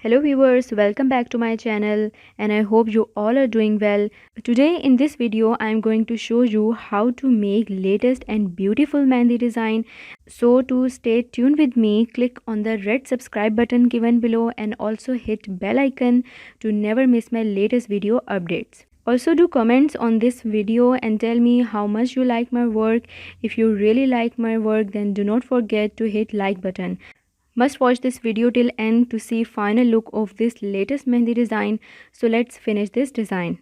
Hello viewers, welcome back to my channel and I hope you all are doing well. Today in this video I am going to show you how to make latest and beautiful mehndi design. So to stay tuned with me, click on the red subscribe button given below and also hit bell icon to never miss my latest video updates. Also do comments on this video and tell me how much you like my work. If you really like my work, then do not forget to hit like button. Must watch this video till end to see final look of this latest mehndi design. So let's finish this design.